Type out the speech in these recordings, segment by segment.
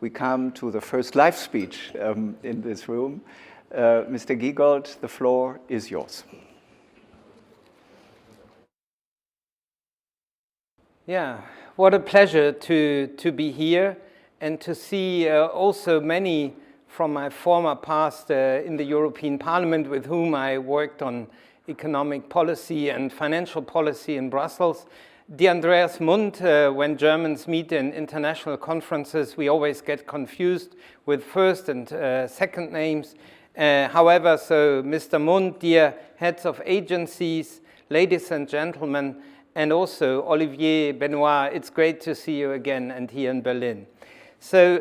we come to the first live speech in this room. Mr. Giegold, the floor is yours. Yeah, what a pleasure to be here and to see also many from my former past in the European Parliament with whom I worked on economic policy and financial policy in Brussels. Dear Andreas Mundt, when Germans meet in international conferences, we always get confused with first and second names. However, so Mr. Mundt, dear heads of agencies, ladies and gentlemen, and also Olivier, Benoit, it's great to see you again and here in Berlin. So,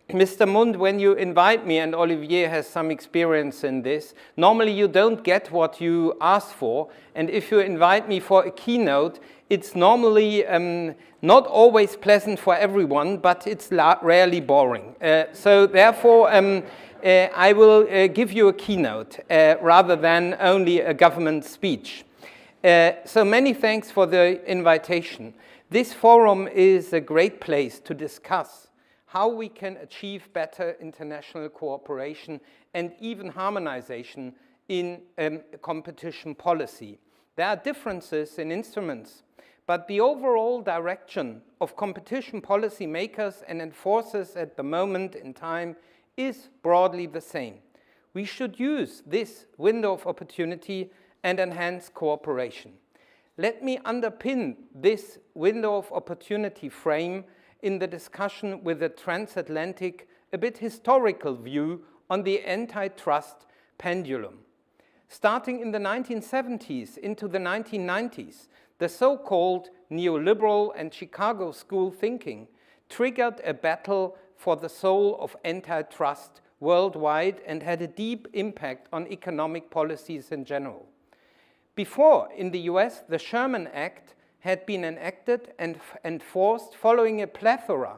Mr. Mundt, when you invite me, and Olivier has some experience in this, normally you don't get what you ask for, and if you invite me for a keynote, it's normally not always pleasant for everyone, but it's rarely boring. So therefore, I will give you a keynote rather than only a government speech. So many thanks for the invitation. This forum is a great place to discuss how we can achieve better international cooperation and even harmonization in competition policy. There are differences in instruments, but the overall direction of competition policy makers and enforcers at the moment in time is broadly the same. We should use this window of opportunity and enhance cooperation. Let me underpin this window of opportunity frame in the discussion with a transatlantic, a bit historical view on the antitrust pendulum. Starting in the 1970s into the 1990s, the so-called neoliberal and Chicago school thinking triggered a battle for the soul of antitrust worldwide and had a deep impact on economic policies in general. Before, in the US, the Sherman Act had been enacted and enforced following a plethora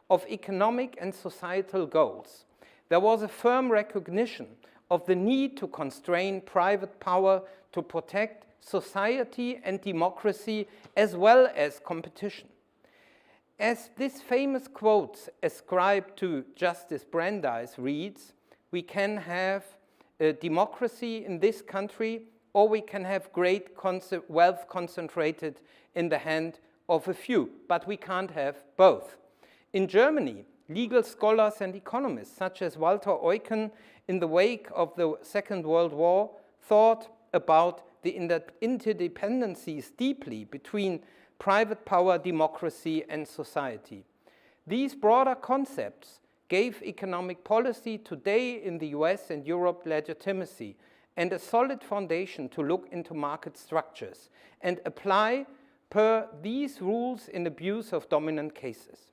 of economic and societal goals. There was a firm recognition of the need to constrain private power to protect society and democracy as well as competition. As this famous quote ascribed to Justice Brandeis reads, we can have a democracy in this country, or we can have great wealth concentrated in the hand of a few, but we can't have both. In Germany, legal scholars and economists such as Walter Eucken, in the wake of the Second World War, thought about the interdependencies deeply between private power, democracy, and society. These broader concepts gave economic policy today in the US and Europe legitimacy and a solid foundation to look into market structures and apply per these rules in abuse of dominant cases.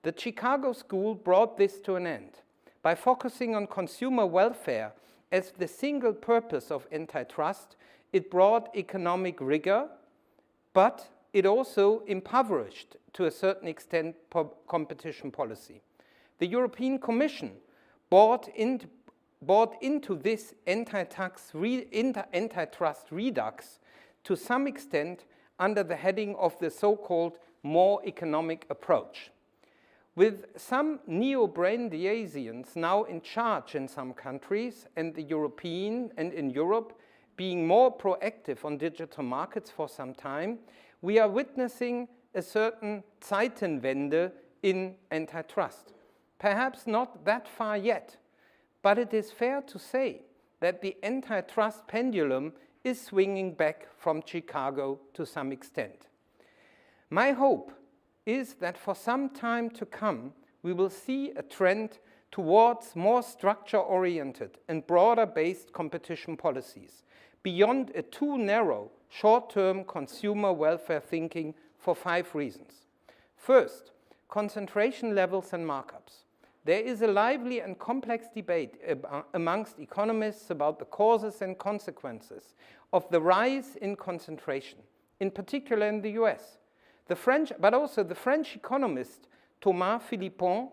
The Chicago School brought this to an end by focusing on consumer welfare as the single purpose of antitrust. It brought economic rigor, but it also impoverished, to a certain extent, competition policy. The European Commission bought into this antitrust redux to some extent under the heading of the so-called more economic approach. With some neo-Brandeisians now in charge in some countries and the European and in Europe being more proactive on digital markets for some time, we are witnessing a certain Zeitenwende in antitrust. Perhaps not that far yet, but it is fair to say that the antitrust pendulum is swinging back from Chicago to some extent. My hope is that for some time to come, we will see a trend towards more structure-oriented and broader-based competition policies, beyond a too narrow, short-term consumer welfare thinking for 5 reasons. First, concentration levels and markups. There is a lively and complex debate amongst economists about the causes and consequences of the rise in concentration, in particular in the US. But also the French economist Thomas Philippon,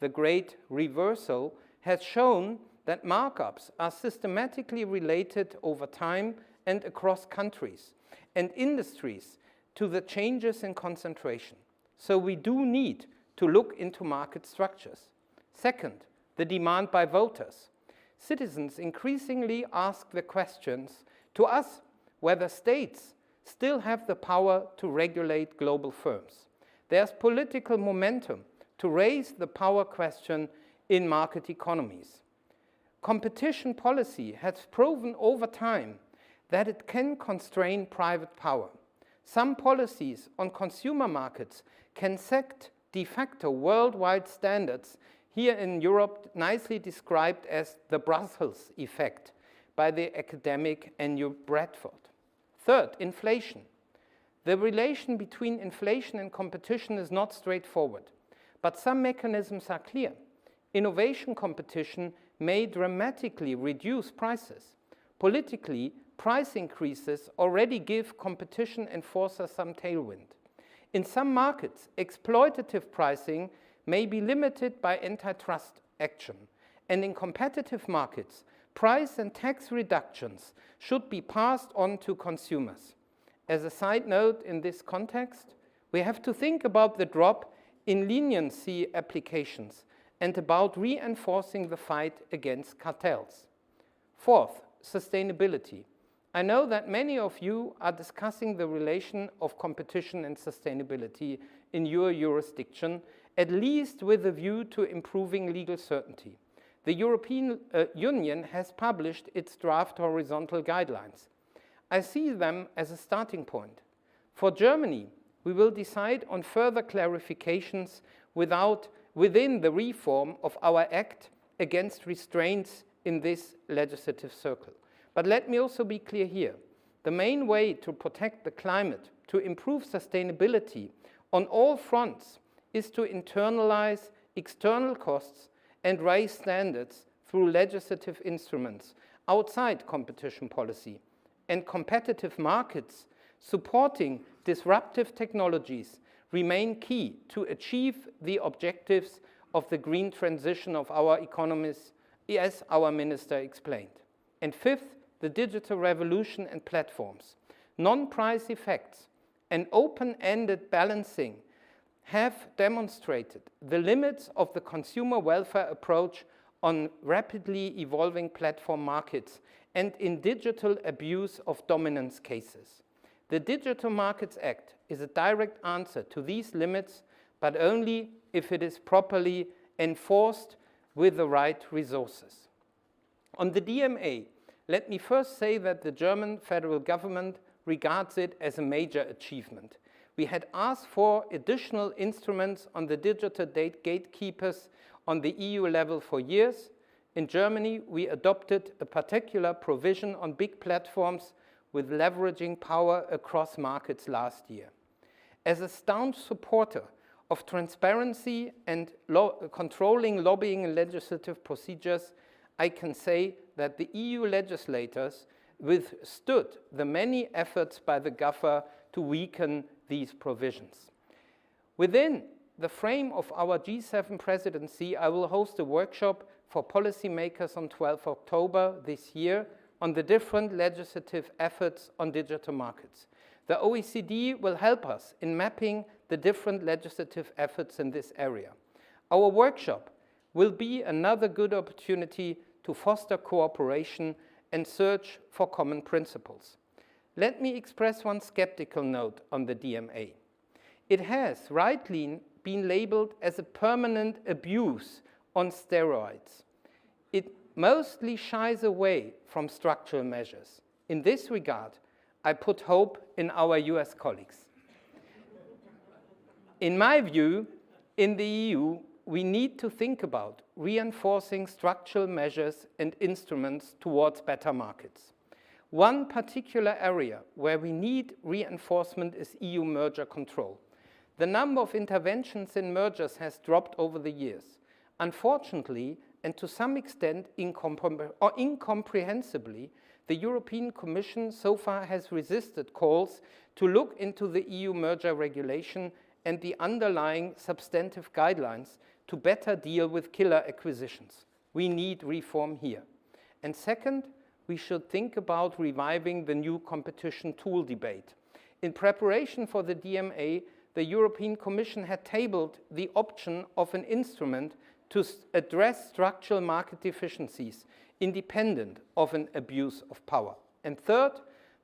the great reversal, has shown that markups are systematically related over time and across countries and industries to the changes in concentration. So we do need to look into market structures. Second, the demand by voters. Citizens increasingly ask the questions to us whether states still have the power to regulate global firms. There's political momentum to raise the power question in market economies. Competition policy has proven over time that it can constrain private power. Some policies on consumer markets can set de facto worldwide standards, here in Europe nicely described as the Brussels effect by the academic Andrew Bradford. Third, inflation. The relation between inflation and competition is not straightforward, but some mechanisms are clear. Innovation competition may dramatically reduce prices. Politically, price increases already give competition enforcers some tailwind. In some markets, exploitative pricing may be limited by antitrust action, and in competitive markets, price and tax reductions should be passed on to consumers. As a side note in this context, we have to think about the drop in leniency applications and about reinforcing the fight against cartels. Fourth, sustainability. I know that many of you are discussing the relation of competition and sustainability in your jurisdiction, at least with a view to improving legal certainty. The European Union has published its draft horizontal guidelines. I see them as a starting point. For Germany, we will decide on further clarifications within the reform of our act against restraints in this legislative circle. But let me also be clear here. The main way to protect the climate, to improve sustainability on all fronts, is to internalize external costs and raise standards through legislative instruments outside competition policy. And competitive markets supporting disruptive technologies remain key to achieve the objectives of the green transition of our economies, as our minister explained. And fifth, the digital revolution and platforms. Non-price effects and open-ended balancing have demonstrated the limits of the consumer welfare approach on rapidly evolving platform markets and in digital abuse of dominance cases. The Digital Markets Act is a direct answer to these limits, but only if it is properly enforced with the right resources. On the DMA, let me first say that the German federal government regards it as a major achievement. We had asked for additional instruments on the digital gatekeepers on the EU level for years. In Germany, we adopted a particular provision on big platforms with leveraging power across markets last year. As a staunch supporter of transparency and controlling lobbying and legislative procedures, I can say that the EU legislators withstood the many efforts by the GAFA to weaken these provisions. Within the frame of our G7 presidency, I will host a workshop for policymakers on 12 October this year on the different legislative efforts on digital markets. The OECD will help us in mapping the different legislative efforts in this area. Our workshop will be another good opportunity to foster cooperation and search for common principles. Let me express one skeptical note on the DMA. It has rightly been labeled as a permanent abuse on steroids. It mostly shies away from structural measures. In this regard, I put hope in our US colleagues. In my view, in the EU, we need to think about reinforcing structural measures and instruments towards better markets. One particular area where we need reinforcement is EU merger control. The number of interventions in mergers has dropped over the years. Unfortunately, and to some extent incomprehensibly, the European Commission so far has resisted calls to look into the EU merger regulation and the underlying substantive guidelines to better deal with killer acquisitions. We need reform here. And second, we should think about reviving the new competition tool debate. In preparation for the DMA, the European Commission had tabled the option of an instrument to address structural market deficiencies independent of an abuse of power. And third,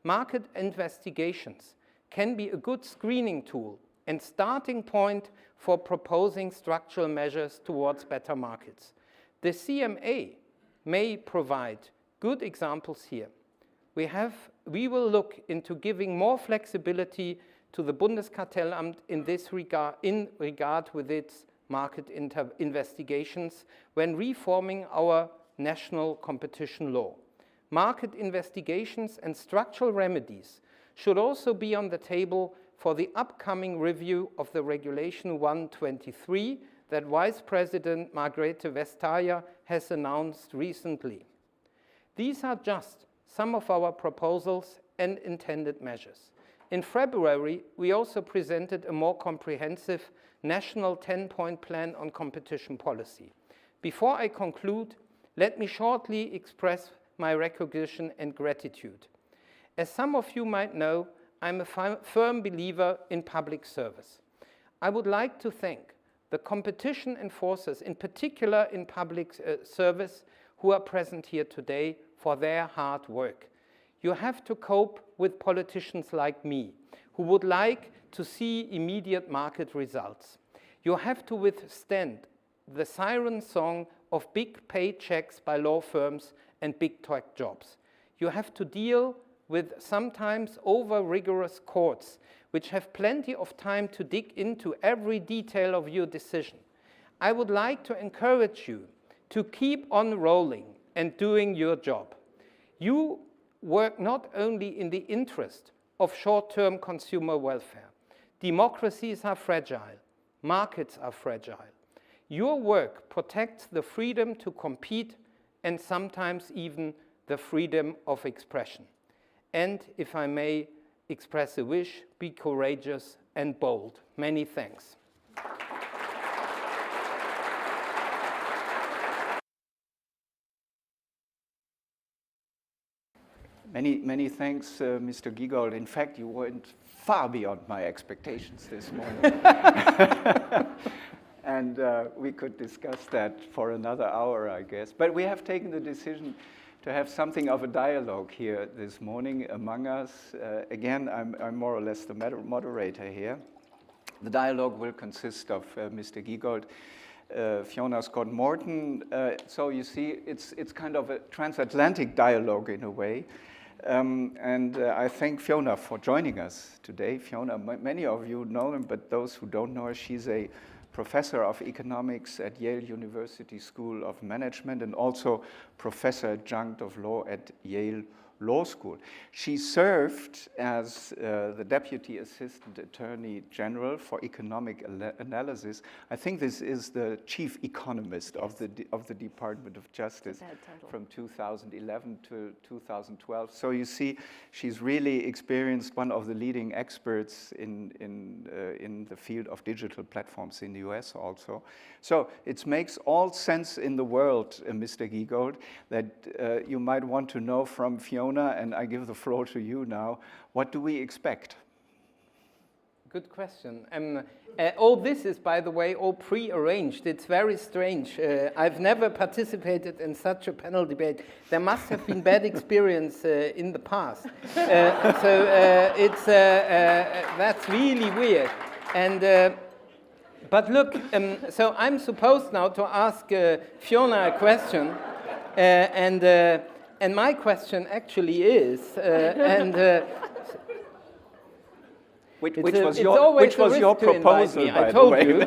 market investigations can be a good screening tool and starting point for proposing structural measures towards better markets. The CMA may provide good examples here. We will look into giving more flexibility to the Bundeskartellamt in this regard with its market investigations when reforming our national competition law. Market investigations and structural remedies should also be on the table for the upcoming review of the Regulation 123 that Vice President Margrethe Vestager has announced recently. These are just some of our proposals and intended measures. In February, we also presented a more comprehensive national 10-point plan on competition policy. Before I conclude, let me shortly express my recognition and gratitude. As some of you might know, I'm a firm believer in public service. I would like to thank the competition enforcers, in particular in public service, who are present here today for their hard work. You have to cope with politicians like me, who would like to see immediate market results. You have to withstand the siren song of big paychecks by law firms and big tech jobs. You have to deal with sometimes over-rigorous courts, which have plenty of time to dig into every detail of your decision. I would like to encourage you to keep on rolling and doing your job. You work not only in the interest of short-term consumer welfare. Democracies are fragile. Markets are fragile. Your work protects the freedom to compete and sometimes even the freedom of expression. And if I may express a wish, be courageous and bold. Many thanks. Many thanks, Mr. Giegold. In fact, you went far beyond my expectations this morning. And we could discuss that for another hour, I guess. But we have taken the decision to have something of a dialogue here this morning among us. Again, I'm more or less the moderator here. The dialogue will consist of Mr. Giegold, Fiona Scott Morton. So you see, it's kind of a transatlantic dialogue in a way. And I thank Fiona for joining us today. Fiona, many of you know her, but those who don't know her, she's a professor of economics at Yale University School of Management and also professor adjunct of law at Yale Law School. She served as the Deputy Assistant Attorney General for Economic Analysis. I think this is the chief economist of the Department of Justice from 2011 to 2012. So you see, she's really experienced, one of the leading experts in the field of digital platforms in the US also. So it makes all sense in the world, Mr. Giegold, that you might want to know from Fiona, and I give the floor to you now. What do we expect? Good question. All this is, by the way, all pre-arranged. It's very strange. I've never participated in such a panel debate. There must have been bad experience in the past. That's really weird. And but look, so I'm supposed now to ask Fiona a question, and my question actually is, which was your proposal, by the way?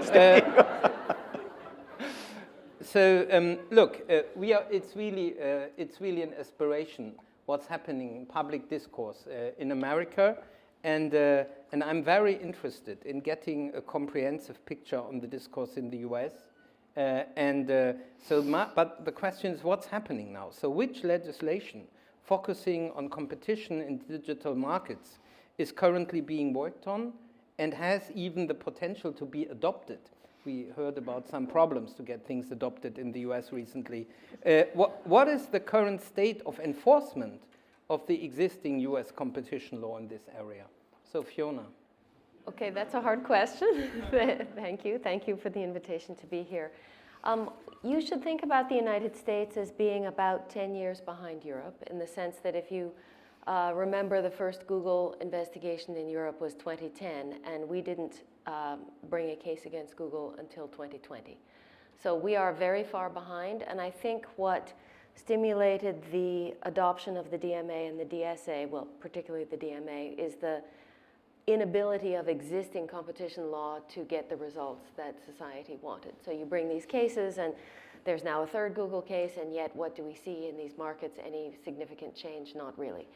So look, it's really an aspiration what's happening in public discourse in America, and I'm very interested in getting a comprehensive picture on the discourse in the US. But the question is, what's happening now? So which legislation focusing on competition in digital markets is currently being worked on and has even the potential to be adopted? We heard about some problems to get things adopted in the US recently. What is the current state of enforcement of the existing US competition law in this area? So Fiona. Okay, that's a hard question. Thank you. Thank you for the invitation to be here. You should think about the United States as being about 10 years behind Europe, in the sense that if you remember, the first Google investigation in Europe was 2010, and we didn't bring a case against Google until 2020. So we are very far behind, and I think what stimulated the adoption of the DMA and the DSA, well, particularly the DMA, is the inability of existing competition law to get the results that society wanted. So you bring these cases, and there's now a third Google case, and yet what do we see in these markets? Any significant change? Not really.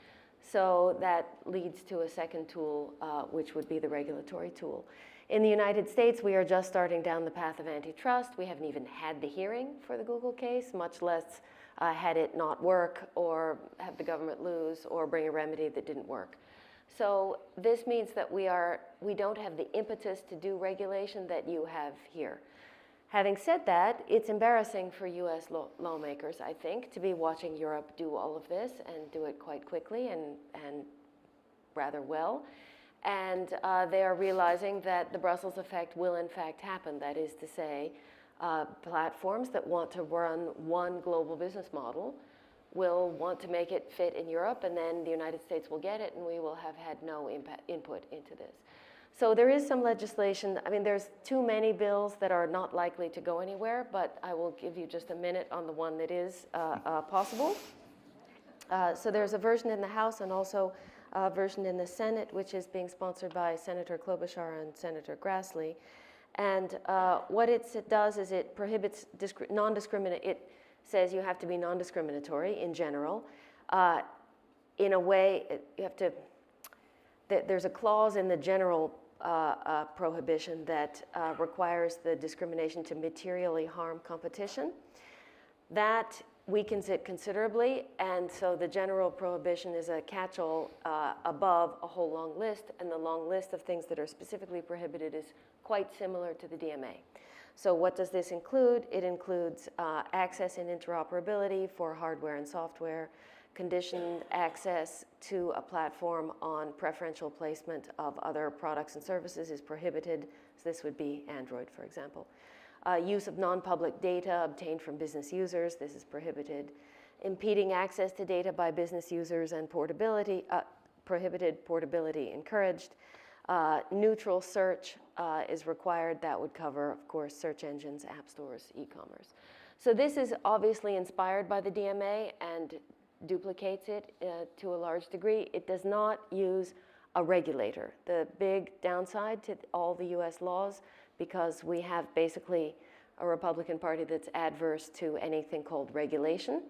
So that leads to a second tool, which would be the regulatory tool. In the United States, we are just starting down the path of antitrust. We haven't even had the hearing for the Google case, much less had it not work, or have the government lose, or bring a remedy that didn't work. So this means that we don't have the impetus to do regulation that you have here. Having said that, it's embarrassing for US lawmakers, I think, to be watching Europe do all of this and do it quite quickly and rather well. And they are realizing that the Brussels effect will in fact happen. That is to say, platforms that want to run one global business model will want to make it fit in Europe, and then the United States will get it, and we will have had no input into this. So there is some legislation. I mean, there's too many bills that are not likely to go anywhere, but I will give you just a minute on the one that is possible. So there's a version in the House and also a version in the Senate, which is being sponsored by Senator Klobuchar and Senator Grassley. And what it does is it prohibits it says you have to be non-discriminatory in general. In a way, there's a clause in the general prohibition that requires the discrimination to materially harm competition. That weakens it considerably, and so the general prohibition is a catch-all above a whole long list, and the long list of things that are specifically prohibited is quite similar to the DMA. So what does this include? It includes access and interoperability for hardware and software, conditioned access to a platform on preferential placement of other products and services is prohibited. So this would be Android, for example. Use of non-public data obtained from business users, this is prohibited. Impeding access to data by business users and portability, prohibited, portability encouraged. Neutral search is required. That would cover, of course, search engines, app stores, e-commerce. So this is obviously inspired by the DMA and duplicates it to a large degree. It does not use a regulator. The big downside to all the US laws, because we have basically a Republican Party that's adverse to anything called regulation.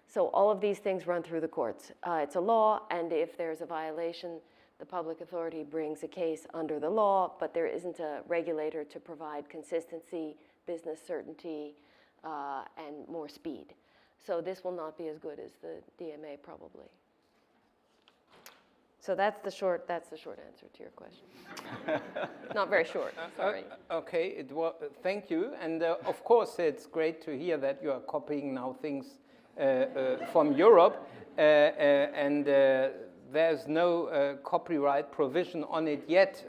So all of these things run through the courts. It's a law, and if there's a violation, the public authority brings a case under the law, but there isn't a regulator to provide consistency, business certainty, and more speed. So this will not be as good as the DMA, probably. So that's the short answer to your question. Not very short, sorry. Okay, thank you. And of course, it's great to hear that you are copying now things from Europe. There's no copyright provision on it yet.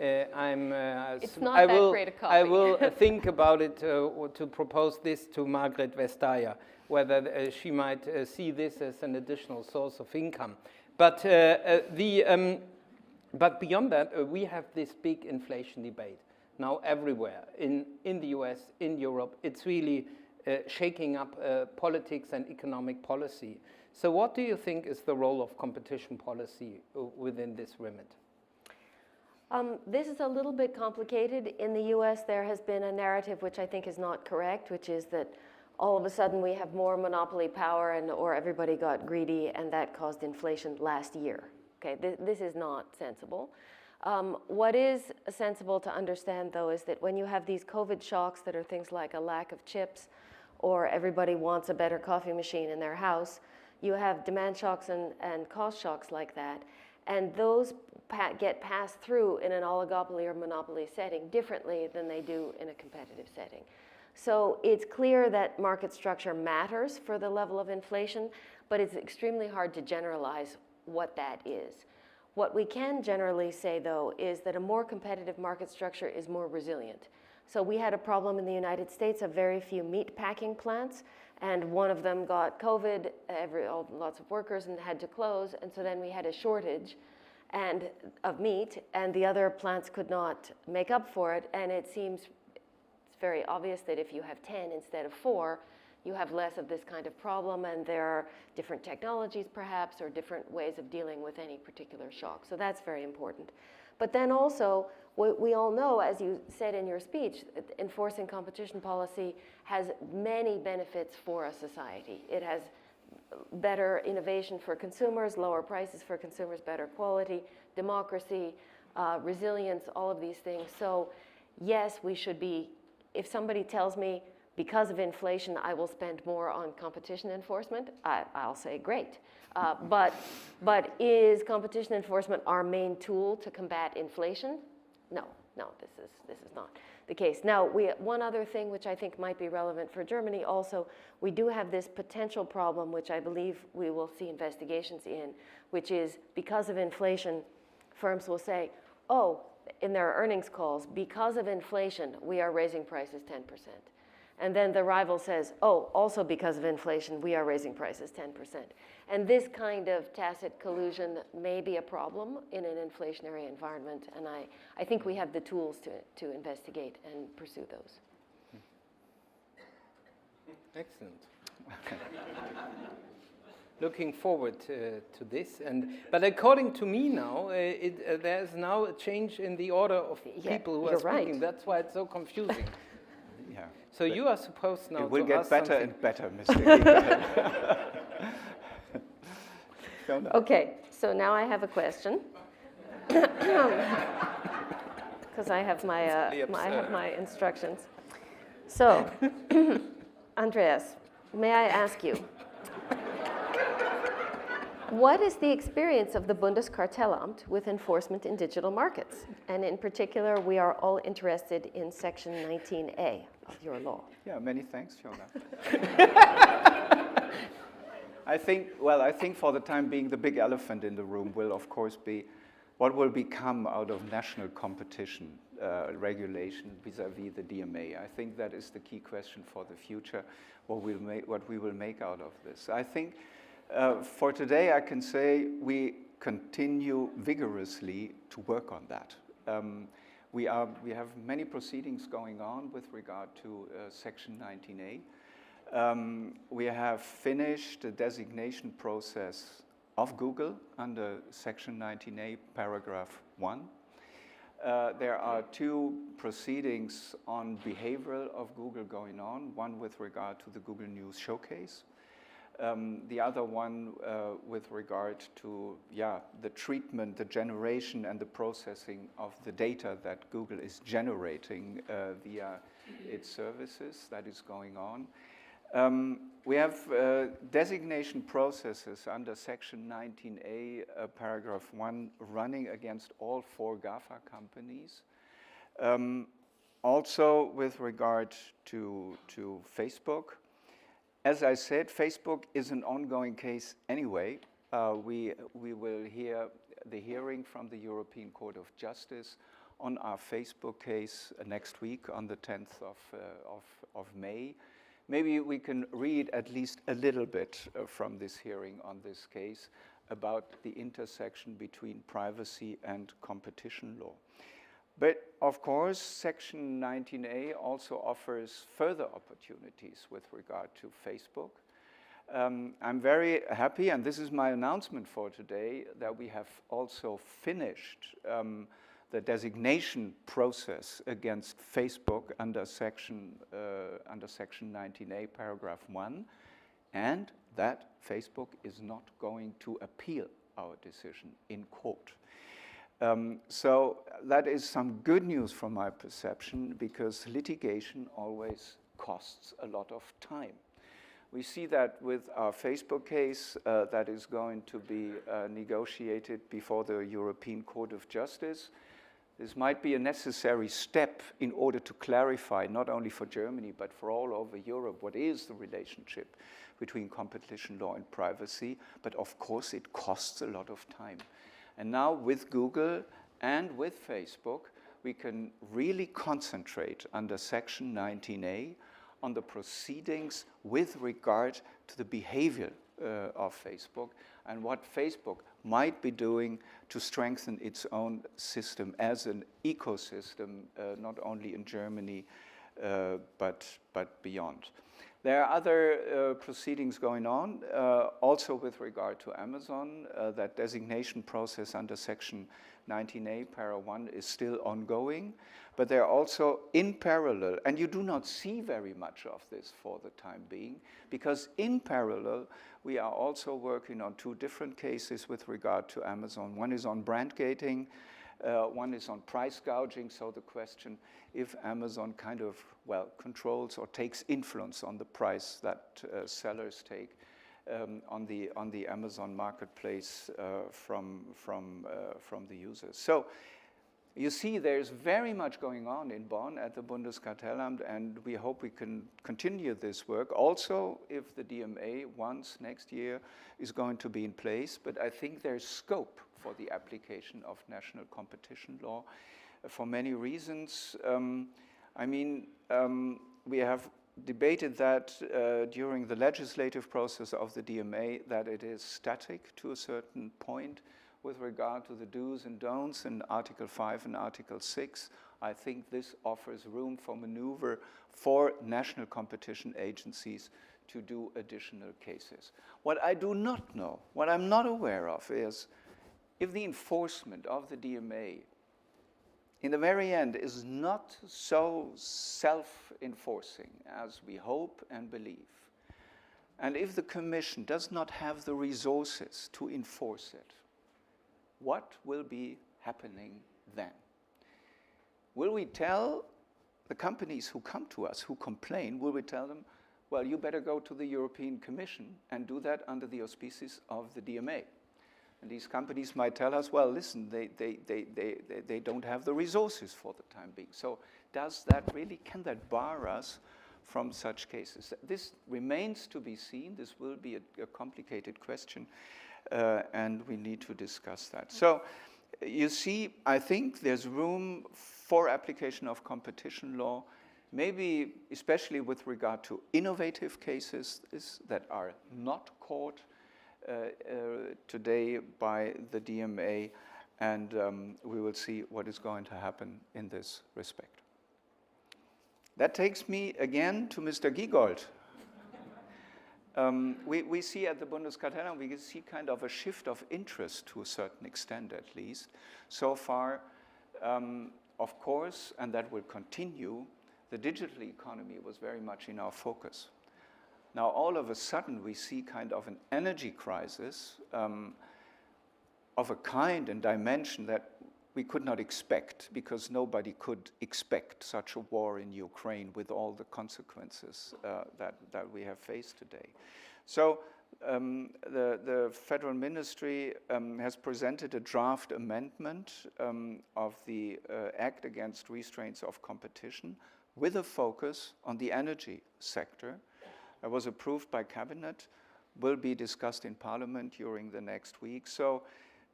It's not that great a copy. I will think about it to propose this to Margrethe Vestager, whether she might see this as an additional source of income. But but beyond that, we have this big inflation debate now everywhere in the US, in Europe. It's really shaking up politics and economic policy. So what do you think is the role of competition policy within this remit? This is a little bit complicated. In the US, there has been a narrative which I think is not correct, which is that all of a sudden we have more monopoly power or everybody got greedy and that caused inflation last year. Okay, this is not sensible. What is sensible to understand, though, is that when you have these COVID shocks that are things like a lack of chips or everybody wants a better coffee machine in their house, you have demand shocks and cost shocks like that. And those get passed through in an oligopoly or monopoly setting differently than they do in a competitive setting. So it's clear that market structure matters for the level of inflation, but it's extremely hard to generalize what that is. What we can generally say, though, is that a more competitive market structure is more resilient. So we had a problem in the United States of very few meat packing plants, and one of them got COVID, lots of workers, and had to close, and so then we had a shortage of meat, and the other plants could not make up for it, and it seems it's very obvious that if you have 10 instead of 4, you have less of this kind of problem, and there are different technologies perhaps, or different ways of dealing with any particular shock. So that's very important. But then also, we all know, as you said in your speech, enforcing competition policy has many benefits for a society. It has better innovation for consumers, lower prices for consumers, better quality, democracy, resilience, all of these things. So yes, we should be, if somebody tells me, because of inflation, I will spend more on competition enforcement, I'll say great. But is competition enforcement our main tool to combat inflation? No, this is not the case. Now, one other thing which I think might be relevant for Germany also, we do have this potential problem, which I believe we will see investigations in, which is because of inflation, firms will say, oh, in their earnings calls, because of inflation, we are raising prices 10%. And then the rival says, oh, also because of inflation, we are raising prices 10%. And this kind of tacit collusion may be a problem in an inflationary environment, and I think we have the tools to investigate and pursue those. Excellent. Looking forward to this. But according to me now, there's now a change in the order of people who are speaking. Right. That's why it's so confusing. Yeah. So you are supposed now to ask something. It will get better and better, Mr. Giegold. Okay, so now I have a question. Because I have my instructions. So, Andreas, may I ask you, what is the experience of the Bundeskartellamt with enforcement in digital markets? And in particular, we are all interested in Section 19A of your law. Yeah, many thanks, Fiona. I think for the time being, the big elephant in the room will, of course, be what will become out of national competition regulation vis-à-vis the DMA. I think that is the key question for the future, what we will make out of this. I think for today, I can say we continue vigorously to work on that. We have many proceedings going on with regard to Section 19A. We have finished the designation process of Google under Section 19A, paragraph 1. There are 2 proceedings on behavioral of Google going on, one with regard to the Google News Showcase, the other one with regard to the treatment, the generation, and the processing of the data that Google is generating via its services. That is going on. We have designation processes under Section 19A, paragraph 1, running against all 4 GAFA companies. Also with regard to Facebook. As I said, Facebook is an ongoing case anyway. We will hear the hearing from the European Court of Justice on our Facebook case next week on the 10th of May. Maybe we can read at least a little bit from this hearing on this case about the intersection between privacy and competition law. But of course, Section 19A also offers further opportunities with regard to Facebook. I'm very happy, and this is my announcement for today, that we have also finished the designation process against Facebook under Section 19A, paragraph 1, and that Facebook is not going to appeal our decision in court. So that is some good news from my perception, because litigation always costs a lot of time. We see that with our Facebook case that is going to be negotiated before the European Court of Justice. This might be a necessary step in order to clarify, not only for Germany, but for all over Europe, what is the relationship between competition law and privacy. But of course, it costs a lot of time. And now with Google and with Facebook, we can really concentrate under Section 19A on the proceedings with regard to the behavior of Facebook and what Facebook might be doing to strengthen its own system as an ecosystem, not only in Germany, but beyond. There are other proceedings going on, also with regard to Amazon. That designation process under Section 19A, Para 1, is still ongoing. But they're also in parallel, and you do not see very much of this for the time being, because in parallel, we are also working on two different cases with regard to Amazon. One is on brand gating, one is on price gouging, so the question if Amazon kind of, well, controls or takes influence on the price that sellers take on the Amazon marketplace from the users. So you see there's very much going on in Bonn at the Bundeskartellamt, and we hope we can continue this work. Also, if the DMA once next year is going to be in place, but I think there's scope for the application of national competition law for many reasons. We have debated that during the legislative process of the DMA, that it is static to a certain point with regard to the do's and don'ts in Article 5 and Article 6. I think this offers room for maneuver for national competition agencies to do additional cases. What I do not know, what I'm not aware of is if the enforcement of the DMA in the very end is not so self-enforcing as we hope and believe, and if the Commission does not have the resources to enforce it, what will be happening then? Will we tell the companies who come to us, who complain, will we tell them, well, you better go to the European Commission and do that under the auspices of the DMA? And these companies might tell us, well, listen, they don't have the resources for the time being. So does that really, can that bar us from such cases? This remains to be seen. This will be a complicated question, and we need to discuss that. So you see, I think there's room for application of competition law, maybe especially with regard to innovative cases that are not caught today by the DMA, and we will see what is going to happen in this respect. That takes me again to Mr. Giegold. We see at the Bundeskartellamt, we see kind of a shift of interest to a certain extent at least. So far, of course, and that will continue, the digital economy was very much in our focus. Now, all of a sudden, we see kind of an energy crisis of a kind and dimension that we could not expect, because nobody could expect such a war in Ukraine with all the consequences that we have faced today. So the Federal Ministry has presented a draft amendment of the Act Against Restraints of Competition with a focus on the energy sector. It was approved by Cabinet, will be discussed in Parliament during the next week. So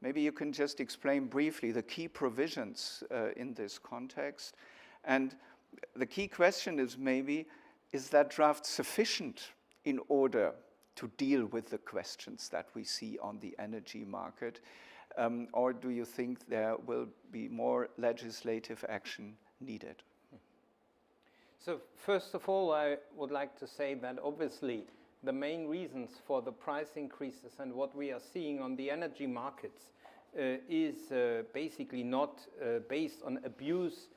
maybe you can just explain briefly the key provisions in this context. And the key question is maybe, is that draft sufficient in order to deal with the questions that we see on the energy market? Or do you think there will be more legislative action needed? So first of all, I would like to say that obviously the main reasons for the price increases and what we are seeing on the energy markets is basically not based on abuse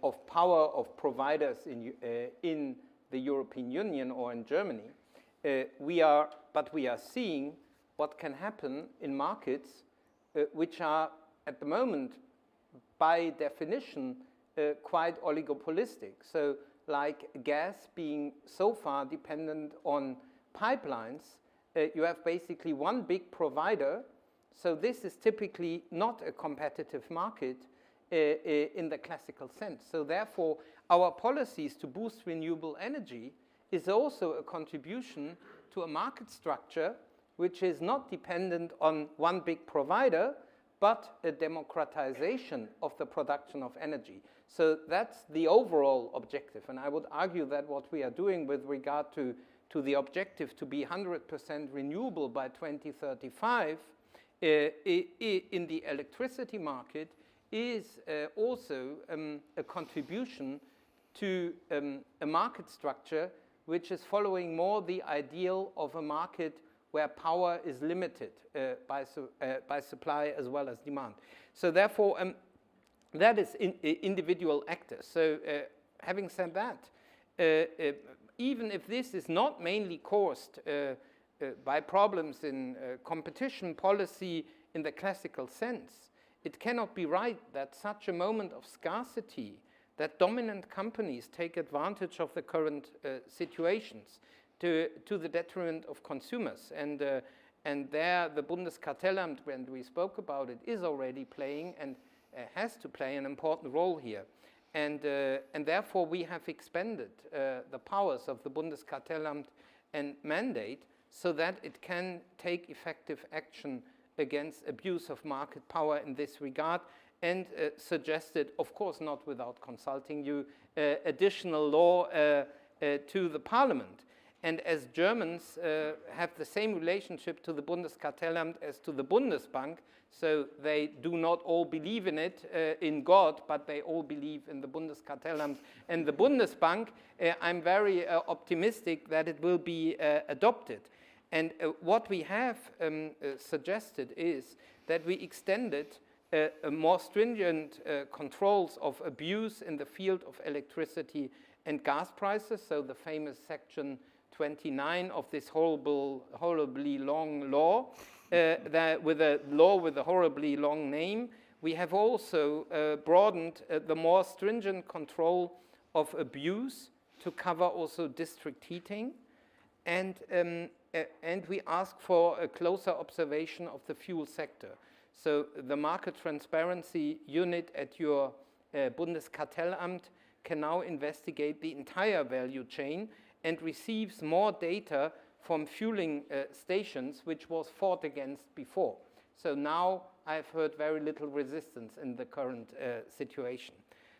of power of providers in the European Union or in Germany. We are seeing what can happen in markets which are at the moment, by definition, quite oligopolistic. So like gas being so far dependent on pipelines, you have basically one big provider. So this is typically not a competitive market in the classical sense. So therefore, our policies to boost renewable energy is also a contribution to a market structure which is not dependent on one big provider, but a democratization of the production of energy. So that's the overall objective. And I would argue that what we are doing with regard to the objective to be 100% renewable by 2035 in the electricity market is also a contribution to a market structure which is following more the ideal of a market where power is limited by supply as well as demand. So therefore, that is individual actors. So having said that, even if this is not mainly caused by problems in competition policy in the classical sense, it cannot be right that such a moment of scarcity, that dominant companies take advantage of the current situations to the detriment of consumers. And there the Bundeskartellamt, when we spoke about it, is already playing and has to play an important role here. And therefore we have expanded the powers of the Bundeskartellamt and mandate so that it can take effective action against abuse of market power in this regard, and suggested, of course not without consulting you, additional law to the parliament. And as Germans have the same relationship to the Bundeskartellamt as to the Bundesbank, so they do not all believe in it, in God, but they all believe in the Bundeskartellamt and the Bundesbank, I'm very optimistic that it will be adopted. And what we have suggested is that we extended more stringent controls of abuse in the field of electricity and gas prices, so the famous section 29 of this horribly long law, that with a law with a horribly long name. We have also broadened the more stringent control of abuse to cover also district heating, and we ask for a closer observation of the fuel sector. So the market transparency unit at your Bundeskartellamt can now investigate the entire value chain and receives more data from fueling stations, which was fought against before. So now I've heard very little resistance in the current situation.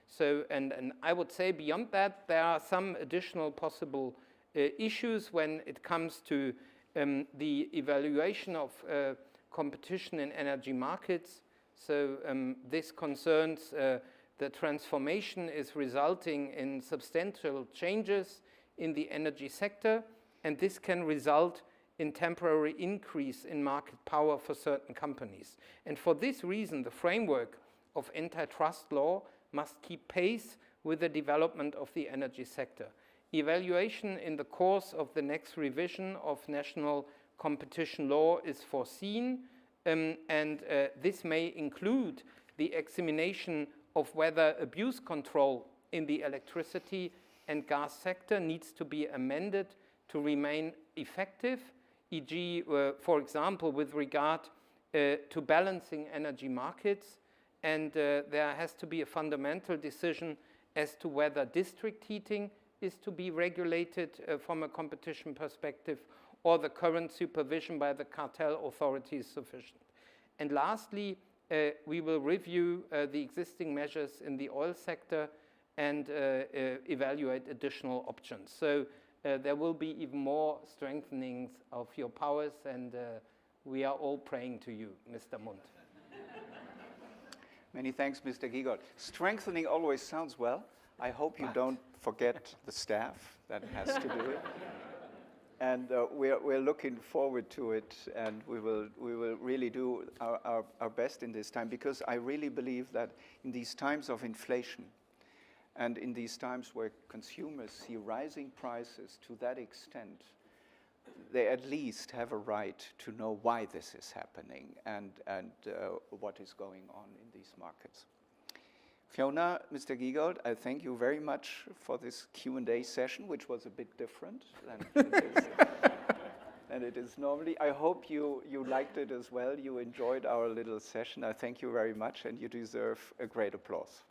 So, and I would say beyond that, there are some additional possible issues when it comes to the evaluation of competition in energy markets. So this concerns the transformation is resulting in substantial changes in the energy sector, and this can result in temporary increase in market power for certain companies. And for this reason, the framework of antitrust law must keep pace with the development of the energy sector. Evaluation in the course of the next revision of national competition law is foreseen, and this may include the examination of whether abuse control in the electricity and gas sector needs to be amended to remain effective, e.g., for example, with regard to balancing energy markets, and there has to be a fundamental decision as to whether district heating is to be regulated from a competition perspective, or the current supervision by the cartel authority is sufficient. And lastly, we will review the existing measures in the oil sector and evaluate additional options. So there will be even more strengthenings of your powers, and we are all praying to you, Mr. Mundt. Many thanks, Mr. Giegold. Strengthening always sounds well. I hope you don't forget the staff that has to do it. And we're looking forward to it, and we will really do our best in this time, because I really believe that in these times of inflation and in these times where consumers see rising prices to that extent, they at least have a right to know why this is happening and what is going on in these markets. Fiona, Mr. Giegold, I thank you very much for this Q&A session, which was a bit different than it is normally. I hope you liked it as well. You enjoyed our little session. I thank you very much, and you deserve a great applause.